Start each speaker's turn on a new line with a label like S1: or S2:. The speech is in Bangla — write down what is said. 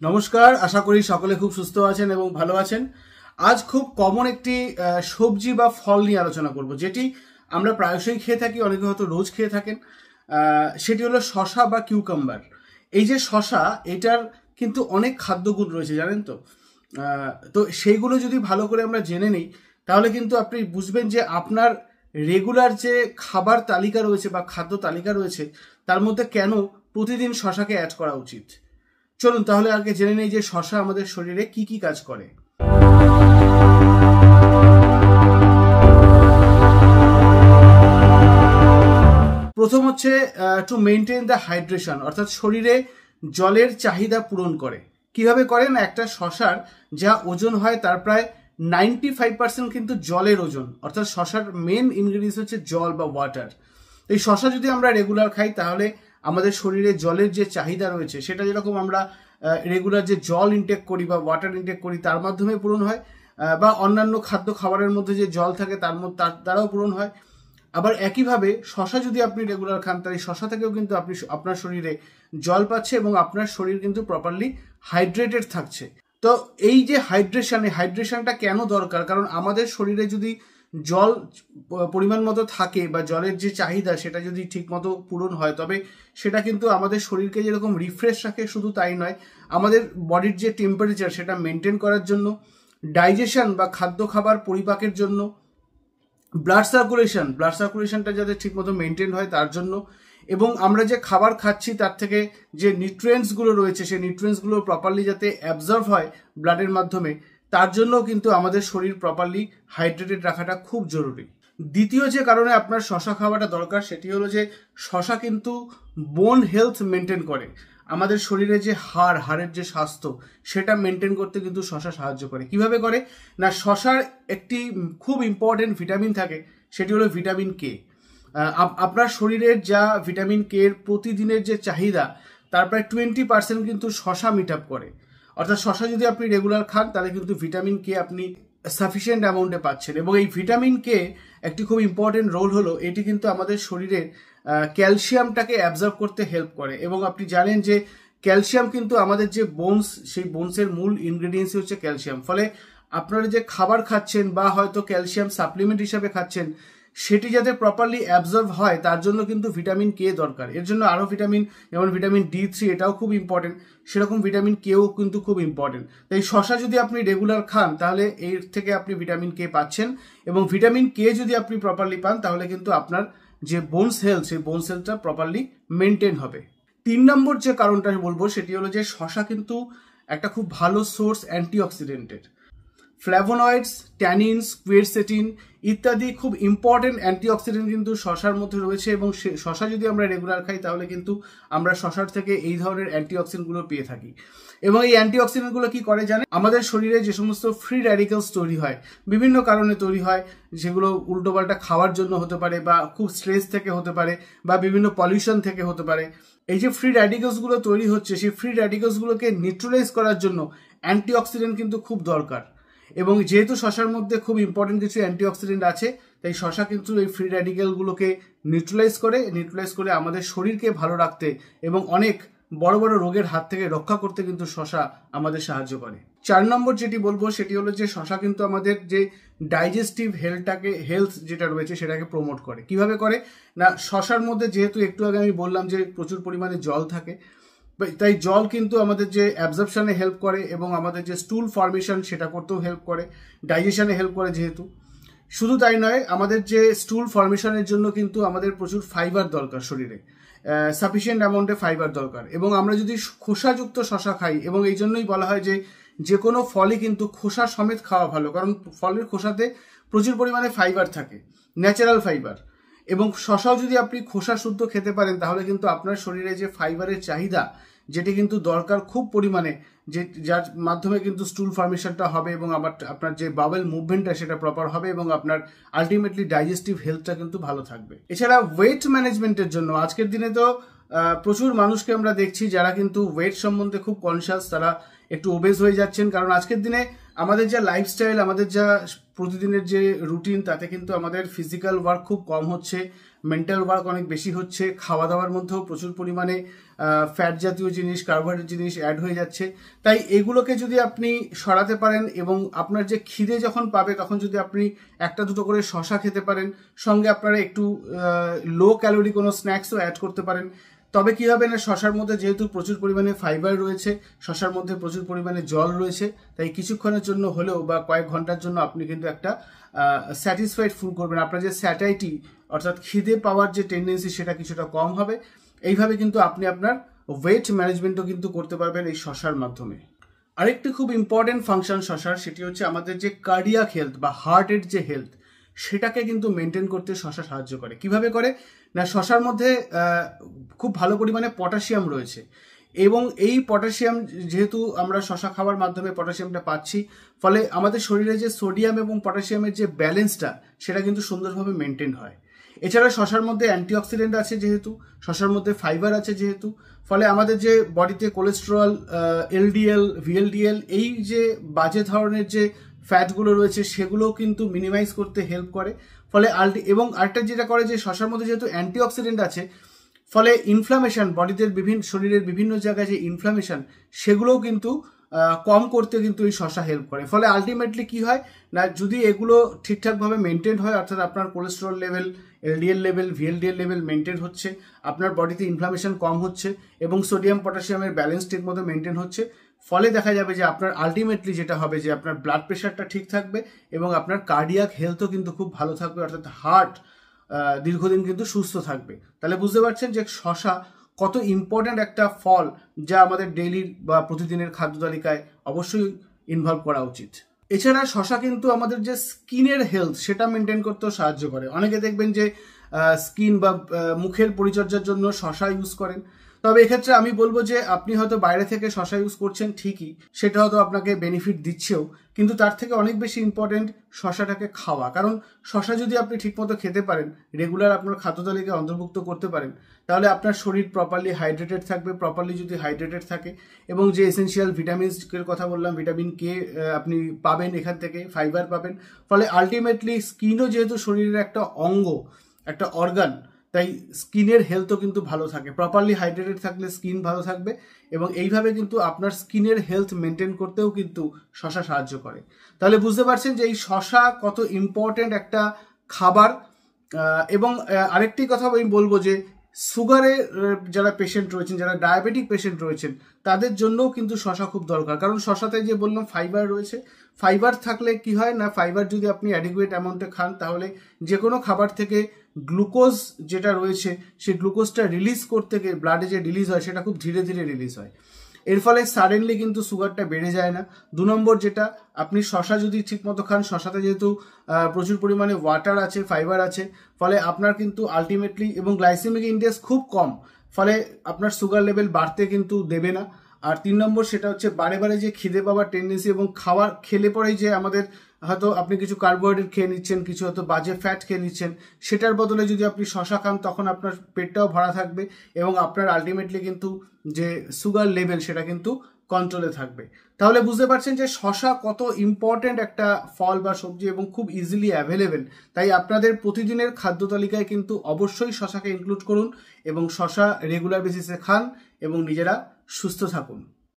S1: নমস্কার, আশা করি সকলে খুব সুস্থ আছেন এবং ভালো আছেন। আজ খুব কমন একটি সবজি বা ফল নিয়ে আলোচনা করব, যেটি আমরা প্রায়শই খেয়ে থাকি, অনেকে হয়তো রোজ খেয়ে থাকেন। সেটি হলো শসা বা কিউকাম্বার। এই যে শসা, এটার কিন্তু অনেক খাদ্যগুণ রয়েছে, জানেন তো। তো সেইগুলো যদি ভালো করে আমরা জেনে নিই, তাহলে কিন্তু আপনি বুঝবেন যে আপনার রেগুলার যে খাবার তালিকা রয়েছে বা খাদ্য তালিকা রয়েছে, তার মধ্যে কেন প্রতিদিন শসাকে অ্যাড করা উচিত। চলুন তাহলে আগে জেনে নেই যে শসা আমাদের শরীরে কি কি কাজ করে। প্রথম হচ্ছে টু মেনটেন দ্য হাইড্রেশন, অর্থাৎ শরীরে জলের চাহিদা পূরণ করে। কিভাবে করে না, একটা শসার যা ওজন হয় তার প্রায় 95% কিন্তু জলের ওজন, অর্থাৎ শসার মেন ইনগ্রিডিয়েন্টস হচ্ছে জল বা ওয়াটার। এই শসা যদি আমরা রেগুলার খাই, তাহলে আমাদের শরীরে জলের যে চাহিদা রয়েছে সেটা যেরকম আমরা রেগুলার যে জল ইনটেক করি বা ওয়াটার ইনটেক করি তার মাধ্যমে পূরণ হয়, বা অন্যান্য খাদ্য খাবারের মধ্যে যে জল থাকে তার দ্বারাও পূরণ হয়। আবার একইভাবে শসা যদি আপনি রেগুলার খান, তাহলে শসা থেকেও কিন্তু আপনি আপনার শরীরে জল পাচ্ছে এবং আপনার শরীর কিন্তু প্রপারলি হাইড্রেটেড থাকছে। তো এই যে হাইড্রেশনটা কেন দরকার, কারণ আমাদের শরীরে যদি জল পরিমাণ মতো থাকে বা জলের যে চাহিদা সেটা যদি ঠিক মতো পূরণ হয়, তবে সেটা কিন্তু আমাদের শরীরকে যেরকম রিফ্রেশ রাখে, শুধু তাই নয়, আমাদের বডির যে টেম্পারেচার সেটা মেনটেন করার জন্য, ডাইজেশন বা খাদ্য খাবার পরিপাকের জন্য, ব্লাড সার্কুলেশনটা যাতে ঠিকমতো মেনটেন হয় তার জন্য, এবং আমরা যে খাবার খাচ্ছি তার থেকে যে নিউট্রিয়েন্টসগুলো রয়েছে সেই নিউট্রিয়েন্টসগুলো প্রপারলি যাতে অ্যাবজর্ব হয় ব্লাডের মাধ্যমে, তার জন্য কিন্তু আমাদের শরীর প্রপারলি হাইড্রেটেড রাখাটা খুব জরুরি। দ্বিতীয় যে কারণে আপনার শসা খাওয়াটা দরকার, সেটি হলো যে শসা কিন্তু বোন হেলথ মেনটেন করে। আমাদের শরীরে যে হাড়ের যে স্বাস্থ্য সেটা মেনটেন করতে কিন্তু শসা সাহায্য করে। কিভাবে করে না, শসার একটি খুব ইম্পর্টেন্ট ভিটামিন থাকে, সেটি হলো ভিটামিন কে। আপনার শরীরের যা ভিটামিন কে এর প্রতিদিনের যে চাহিদা, তার প্রায় 20% কিন্তু শসা মিট আপ করে। অর্থাৎ শসা যদি আপনি রেগুলার খান, তাহলে কিন্তু ভিটামিন কে আপনি সাফিসিয়েন্ট অ্যামাউন্টে পাচ্ছেন। এবং এই ভিটামিন কে একটি খুব ইম্পর্টেন্ট রোল হলো, এটি কিন্তু আমাদের শরীরের ক্যালসিয়ামটাকে অ্যাবজর্ব করতে হেল্প করে। এবং আপনি জানেন যে ক্যালসিয়াম কিন্তু আমাদের যে বোনস, সেই বোনসের মূল ইনগ্রেডিয়েন্টস হচ্ছে ক্যালসিয়াম। ফলে আপনারা যে খাবার খাচ্ছেন বা হয়তো ক্যালসিয়াম সাপ্লিমেন্ট হিসাবে খাচ্ছেন, সেটি যাতে প্রপারলি অ্যাবজর্ব হয় তার জন্য কিন্তু ভিটামিন কে দরকার। এর জন্য আরও ভিটামিন, যেমন ভিটামিন D3, এটাও খুব ইম্পর্টেন্ট, সেরকম ভিটামিন কেও কিন্তু খুব ইম্পর্টেন্ট। তাই শসা যদি আপনি রেগুলার খান, তাহলে এর থেকে আপনি ভিটামিন কে পাচ্ছেন, এবং ভিটামিন কে যদি আপনি প্রপারলি পান, তাহলে কিন্তু আপনার যে বোনস হেলথ, সেই বোনস হেলথটা প্রপারলি মেনটেন হবে। 3 নম্বর যে কারণটা বলবো, সেটি হলো যে শসা কিন্তু একটা খুব ভালো সোর্স অ্যান্টিঅক্সিডেন্টের। ফ্ল্যাভোনয়েডস, ট্যানিনস, কুয়েরসেটিন ইত্যাদি খুব ইম্পর্টেন্ট অ্যান্টিঅক্সিডেন্ট কিন্তু শসার মধ্যে রয়েছে, এবং শসা যদি আমরা রেগুলার খাই, তাহলে কিন্তু আমরা শসার থেকে এই ধরনের অ্যান্টিঅক্সিডেন্টগুলো পেয়ে থাকি। এবং এই অ্যান্টিঅক্সিডেন্টগুলো কি করে জানেন, আমাদের শরীরে যে সমস্ত ফ্রি র্যাডিক্যালস তৈরি হয়, বিভিন্ন কারণে তৈরি হয়, যেগুলো উল্টোপাল্টা খাওয়ার জন্য হতে পারে, বা খুব স্ট্রেস থেকে হতে পারে, বা বিভিন্ন পলিউশন থেকে হতে পারে। এই যে ফ্রি র্যাডিক্যালসগুলো তৈরি হচ্ছে, সেই ফ্রি র্যাডিক্যালসগুলোকে নিউট্রালাইজ করার জন্য অ্যান্টিঅক্সিডেন্ট কিন্তু খুব দরকার। এবং যেহেতু শসার মধ্যে খুব ইম্পর্টেন্ট কিছু অ্যান্টিঅক্সিডেন্ট আছে, তাই শসা কিন্তু এই ফ্রি র্যাডিক্যালগুলোকে নিউট্রালাইজ করে আমাদের শরীরকে ভালো রাখতে এবং অনেক বড় বড় রোগের হাত থেকে রক্ষা করতে কিন্তু শসা আমাদের সাহায্য করে। 4 নম্বর যেটি বলবো, সেটি হলো যে শসা কিন্তু আমাদের যে ডাইজেস্টিভ হেলথ যেটা রয়েছে সেটাকে প্রমোট করে। কিভাবে করে না, শসার মধ্যে যেহেতু একটু আগে আমি বললাম যে প্রচুর পরিমাণে জল থাকে, তাই জল কিন্তু আমাদের যে অ্যাবজর্পশনে হেল্প করে, এবং আমাদের যে স্টুল ফর্মেশন সেটা করতেও হেল্প করে, ডাইজেশনে হেল্প করে। যেহেতু শুধু তাই নয়, আমাদের যে স্টুল ফর্মেশনের জন্য কিন্তু আমাদের প্রচুর ফাইবার দরকার, শরীরে সাফিসিয়েন্ট অ্যামাউন্টে ফাইবার দরকার। এবং আমরা যদি খোসাযুক্ত শসা খাই, এবং এই জন্যই বলা হয় যে কোনো ফলই কিন্তু খোসা সমেত খাওয়া ভালো, কারণ ফলের খোসাতে প্রচুর পরিমাণে ফাইবার থাকে, ন্যাচারাল ফাইবার। এবং শসাও যদি আপনি খোসা শুদ্ধ খেতে পারেন, তাহলে কিন্তু আপনার শরীরে যে ফাইবারের চাহিদা, যেটি কিন্তু দরকার খুব পরিমাণে, যার মাধ্যমে কিন্তু স্টুল ফর্মেশনটা হবে, এবং আপনার যে বাওয়েল মুভমেন্টটা সেটা প্রপার হবে, এবং আপনার আলটিমেটলি ডাইজেস্টিভ হেলথটা কিন্তু ভালো থাকবে। এছাড়া ওয়েট ম্যানেজমেন্টের জন্য আজকের দিনে তো প্রচুর মানুষকে আমরা দেখছি যারা কিন্তু ওয়েট সম্বন্ধে খুব কনসিয়াস, তারা একটু ওবেজ হয়ে যাচ্ছেন। কারণ আজকের দিনে আমাদের যা লাইফস্টাইল, আমাদের যা প্রতিদিনের যে রুটিন তাতে কিন্তু আমাদের ফিজিক্যাল ওয়ার্ক খুব কম হচ্ছে, মেন্টাল ওয়ার্ক অনেক বেশি হচ্ছে, খাওয়া দাওয়ার মধ্যেও প্রচুর পরিমাণে ফ্যাট জাতীয় জিনিস, কার্বোহাইড্রেট জিনিস অ্যাড হয়ে যাচ্ছে। তাই এগুলোকে যদি আপনি সরাতে পারেন এবং আপনার যে খিদে যখন পাবে তখন যদি আপনি একটা দুটো করে শশা খেতে পারেন, সঙ্গে আপনারা একটু লো ক্যালোরি কোনো স্ন্যাক্সও অ্যাড করতে পারেন, তবে কি হবে না, শশার মধ্যে যেহেতু প্রচুর পরিমাণে ফাইবার রয়েছে, শশার মধ্যে প্রচুর পরিমাণে জল রয়েছে, তাই কিছুক্ষণের জন্য হলেও বা কয়েক ঘন্টার জন্য আপনি কিন্তু একটা স্যাটিসফাইড ফিল করবেন। আপনার যে স্যাটাইটি অর্থাৎ খিদে পাওয়ার যে টেন্ডেন্সি সেটা কিছুটা কম হবে। এইভাবে কিন্তু আপনি আপনার ওয়েট ম্যানেজমেন্টও কিন্তু করতে পারবেন এই শশার মাধ্যমে। আরেকটি খুব ইম্পর্টেন্ট ফাংশন শশার, সেটি হচ্ছে আমাদের যে কার্ডিয়াক হেলথ বা হার্টের যে হেলথ সেটাকে কিন্তু মেনটেন করতে শশা সাহায্য করে। কিভাবে করে না, শশার মধ্যে খুব ভালো পরিমাণে পটাশিয়াম রয়েছে এবং এই পটাশিয়াম যেহেতু আমরা শশা খাওয়ার মাধ্যমে পটাশিয়ামটা পাচ্ছি, ফলে আমাদের শরীরে যে সোডিয়াম এবং পটাশিয়ামের যে ব্যালেন্সটা সেটা কিন্তু সুন্দরভাবে মেনটেন হয়। এছাড়া শশার মধ্যে অ্যান্টিঅক্সিডেন্ট আছে যেহেতু, শশার মধ্যে ফাইবার আছে যেহেতু, ফলে আমাদের যে বডিতে কোলেস্টেরল, এলডিএল, ভিএলডিএল এই যে বাজে ধরনের যে ফ্যাটগুলো রয়েছে সেগুলোও কিন্তু মিনিমাইজ করতে হেল্প করে। ফলে এবং আরেকটা যেটা করে যে শশার মধ্যে যেহেতু অ্যান্টিঅক্সিডেন্ট আছে, ফলে ইনফ্লামেশন, বডিতে শরীরের বিভিন্ন জায়গায় যে ইনফ্লামেশন সেগুলোও কিন্তু কম করতে কিন্তু এই শশা হেল্প করে। ফলে আলটিমেটলি কি হয় না, যদি এগুলো ঠিকঠাকভাবে মেনটেন হয়, অর্থাৎ আপনার cholesterol level, LDL level, VLDL level maintain হচ্ছে, আপনার বডিতে ইনফ্লামেশন কম হচ্ছে এবং সোডিয়াম পটাশিয়ামের ব্যালেন্স ঠিক মতো মেনটেন হচ্ছে, ফলে দেখা যাবে যে আপনার আলটিমেটলি যেটা হবে যে আপনার ব্লাড প্রেশারটা ঠিক থাকবে এবং আপনার কার্ডিয়াক হেলথও কিন্তু খুব ভালো থাকবে, অর্থাৎ হার্ট দীর্ঘদিন কিন্তু সুস্থ থাকবে। তাহলে বুঝতে পারছেন যে শশা কত ইম্পর্ট্যান্ট একটা ফল, যা আমাদের ডেইলি বা প্রতিদিনের খাদ্য তালিকায় অবশ্যই ইনভলভ করা উচিত। এছাড়া শশা কিন্তু আমাদের যে স্কিনের হেলথ সেটা মেনটেন করতেও সাহায্য করে। অনেকে দেখবেন যে স্কিন বা মুখের পরিচর্যার জন্য শশা ইউজ করেন, তবে এক্ষেত্রে আমি বলবো যে আপনি হয়তো বাইরে থেকে শশা ইউজ করছেন ঠিকই, সেটা হয়তো আপনাকে বেনিফিট দিচ্ছেও, কিন্তু তার থেকে অনেক বেশি ইম্পর্টেন্ট শশাটাকে খাওয়া। কারণ শশা যদি আপনি ঠিকমতো খেতে পারেন, রেগুলার আপনার খাদ্য তালিকায় অন্তর্ভুক্ত করতে পারেন, তাহলে আপনার শরীর প্রপারলি হাইড্রেটেড থাকবে। প্রপারলি যদি হাইড্রেটেড থাকে এবং যে এসেনশিয়াল ভিটামিনসের কথা বললাম, ভিটামিন কে আপনি পাবেন এখান থেকে, ফাইবার পাবেন, ফলে আলটিমেটলি স্কিনও যেহেতু শরীরের একটা অঙ্গ, একটা অর্গান, তাই স্কিনের হেলথও কিন্তু ভালো থাকে। প্রপারলি হাইড্রেটেড থাকলে স্কিন ভালো থাকবে এবং এইভাবে কিন্তু আপনার স্কিনের হেলথ মেনটেন করতেও কিন্তু শশা সাহায্য করে। তাহলে বুঝতে পারছেন যে এই শশা কত ইম্পর্টেন্ট একটা খাবার। এবং আরেকটি কথা আমি বলবো যে সুগারে যারা পেশেন্ট রয়েছেন, যারা ডায়াবেটিক পেশেন্ট রয়েছেন, তাদের জন্যও কিন্তু শশা খুব দরকার। কারণ শশাতে যে বললাম ফাইবার রয়েছে, ফাইবার থাকলে কি হয় না, ফাইবার যদি আপনি অ্যাডিকুয়েট অ্যামাউন্টে খান, তাহলে যে কোনো খাবার থেকে গ্লুকোজ যেটা রয়েছে সেই গ্লুকোজটা রিলিজ করতে গিয়ে ব্লাডে যে রিলিজ হয় সেটা খুব ধীরে ধীরে রিলিজ হয়। এর ফলে সাডেনলি কিন্তু সুগারটা বেড়ে যায় না। 2 নম্বর যেটা, আপনি শশা যদি ঠিকমতো খান, শশাতে যেহেতু প্রচুর পরিমাণে ওয়াটার আছে, ফাইবার আছে, ফলে আপনার কিন্তু আলটিমেটলি এবং গ্লাইসেমিক ইন্ডেক্স খুব কম, ফলে আপনার সুগার লেভেল বাড়তে কিন্তু দেবে না। আর 3 নম্বর সেটা হচ্ছে বারে বারে যে খিদে পাওয়ার টেন্ডেন্সি এবং খাবার খেলে পরেই যে আমাদের হয়তো আপনি কিছু কার্বোহাইড্রেট খেয়ে নিচ্ছেন, কিছু হয়তো বাজে ফ্যাট খেয়ে নিচ্ছেন, সেটার বদলে যদি আপনি শশা খান তখন আপনার পেটটাও ভরা থাকবে এবং আপনার আলটিমেটলি কিন্তু যে সুগার লেভেল সেটা কিন্তু কন্ট্রোলে থাকবে। তাহলে বুঝতে পারছেন যে শশা কত ইম্পর্টেন্ট একটা ফল বা সবজি এবং খুব ইজিলি অ্যাভেলেবেল। তাই আপনাদের প্রতিদিনের খাদ্য তালিকায় কিন্তু অবশ্যই শশাকে ইনক্লুড করুন এবং শশা রেগুলার বেসিসে খান এবং নিজেরা সুস্থ থাকুন।